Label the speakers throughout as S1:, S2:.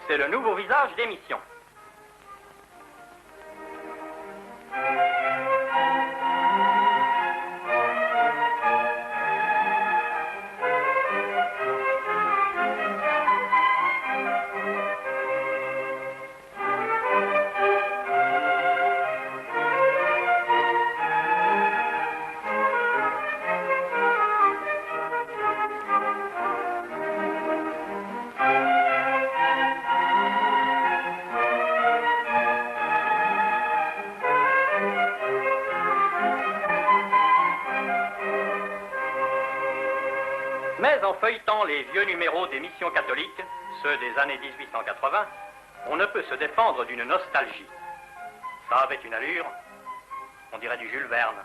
S1: c'est le nouveau visage d'émission. Mais en feuilletant les vieux numéros d'émissions catholiques, ceux des années 1880, on ne peut se défendre d'une nostalgie. Ça avait une allure, on dirait du Jules Verne.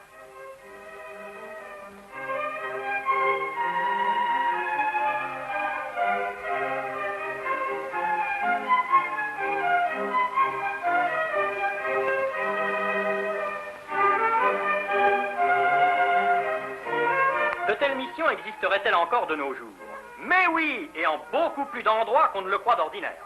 S1: De telles missions existeraient-elles encore de nos jours? Mais oui, et en beaucoup plus d'endroits qu'on ne le croit d'ordinaire.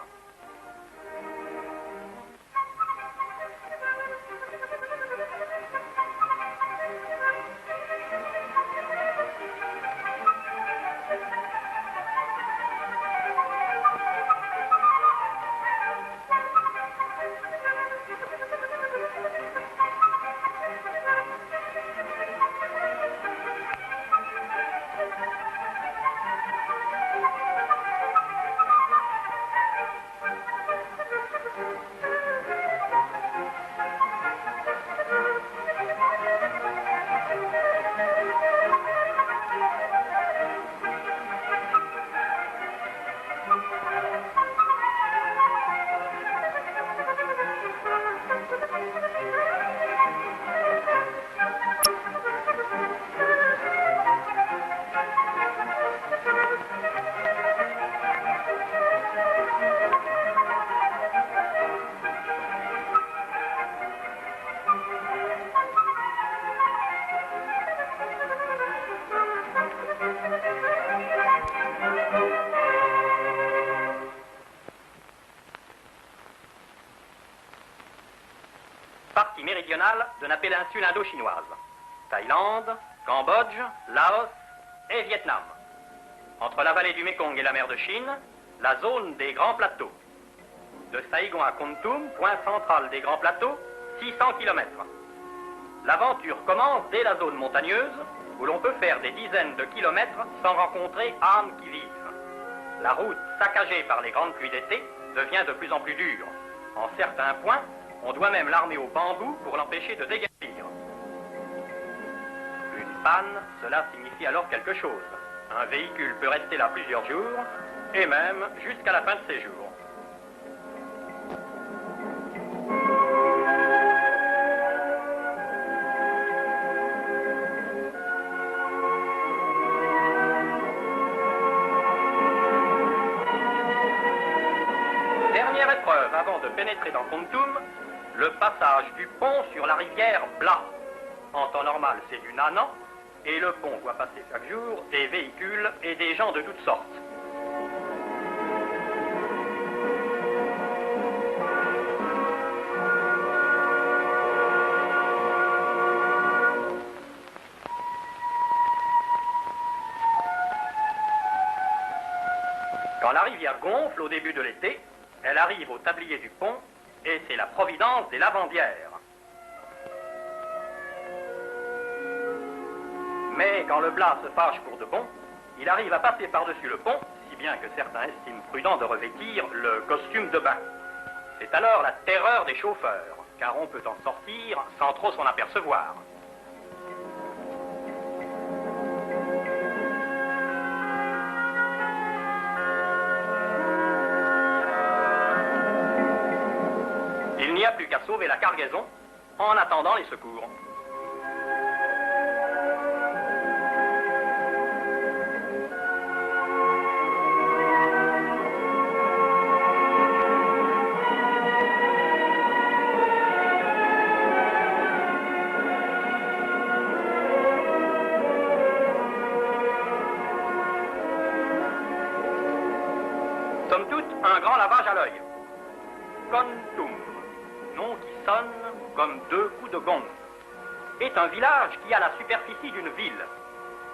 S1: Partie méridionale de la péninsule indo-chinoise. Thaïlande, Cambodge, Laos et Vietnam. Entre la vallée du Mékong et la mer de Chine, la zone des Grands Plateaux. De Saïgon à Kontum, point central des Grands Plateaux, 600 km. L'aventure commence dès la zone montagneuse, où l'on peut faire des dizaines de kilomètres sans rencontrer âme qui vive. La route, saccagée par les grandes pluies d'été, devient de plus en plus dure. En certains points, on doit même l'armer au bambou pour l'empêcher de déguerpir. Une panne, cela signifie alors quelque chose. Un véhicule peut rester là plusieurs jours, et même jusqu'à la fin de ses jours. Dernière épreuve avant de pénétrer dans Kontum, le passage du pont sur la rivière Bla. En temps normal, c'est du Nanan, et le pont voit passer chaque jour des véhicules et des gens de toutes sortes. Quand la rivière gonfle au début de l'été, elle arrive au tablier du pont, et c'est la providence des lavandières. Mais quand le Blas se fâche pour de bon, il arrive à passer par-dessus le pont, si bien que certains estiment prudent de revêtir le costume de bain. C'est alors la terreur des chauffeurs, car on peut en sortir sans trop s'en apercevoir. Il n'y a plus qu'à sauver la cargaison en attendant les secours. Somme toute, un grand lavage à l'œil. Kontum, nom qui sonne comme deux coups de gong, est un village qui a la superficie d'une ville.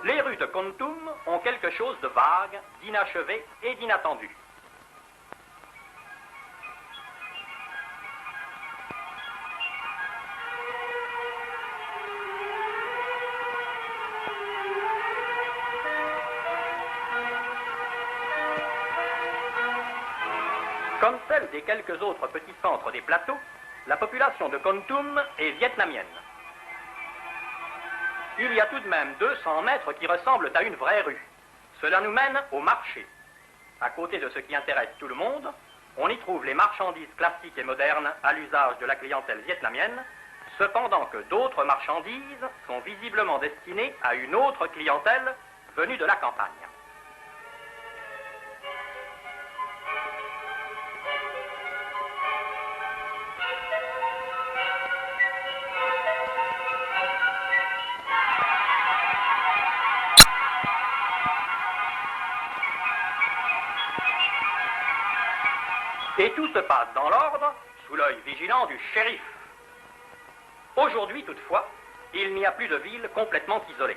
S1: Les rues de Kontum ont quelque chose de vague, d'inachevé et d'inattendu. Comme celle des quelques autres petits centres des plateaux, la population de Kontum est vietnamienne. Il y a tout de même 200 mètres qui ressemblent à une vraie rue. Cela nous mène au marché. À côté de ce qui intéresse tout le monde, on y trouve les marchandises classiques et modernes à l'usage de la clientèle vietnamienne, cependant que d'autres marchandises sont visiblement destinées à une autre clientèle venue de la campagne. Et tout se passe dans l'ordre, sous l'œil vigilant du shérif. Aujourd'hui, toutefois, il n'y a plus de ville complètement isolée.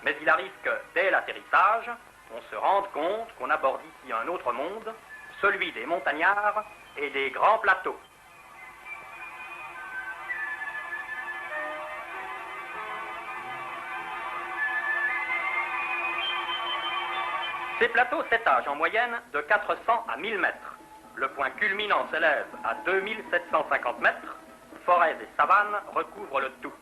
S1: Mais il arrive que, dès l'atterrissage, on se rende compte qu'on aborde ici un autre monde, celui des montagnards et des grands plateaux. Ces plateaux s'étagent en moyenne de 400 à 1000 mètres. Le point culminant s'élève à 2750 mètres. Forêts et savanes recouvrent le tout.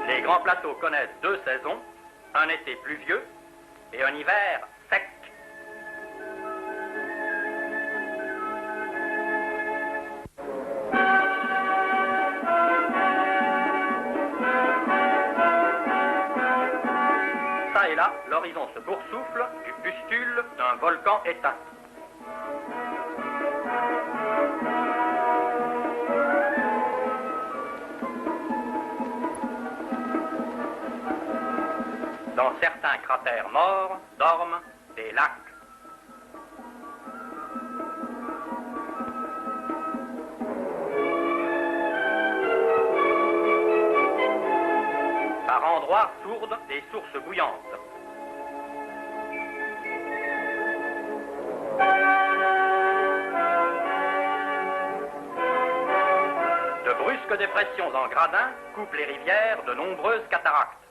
S1: Les grands plateaux connaissent deux saisons, un été pluvieux et un hiver sec. Et là, l'horizon se boursoufle du pustule d'un volcan éteint. Dans certains cratères morts dorment des lacs. Par endroits sourdent des sources bouillantes. De brusques dépressions en gradins coupent les rivières de nombreuses cataractes.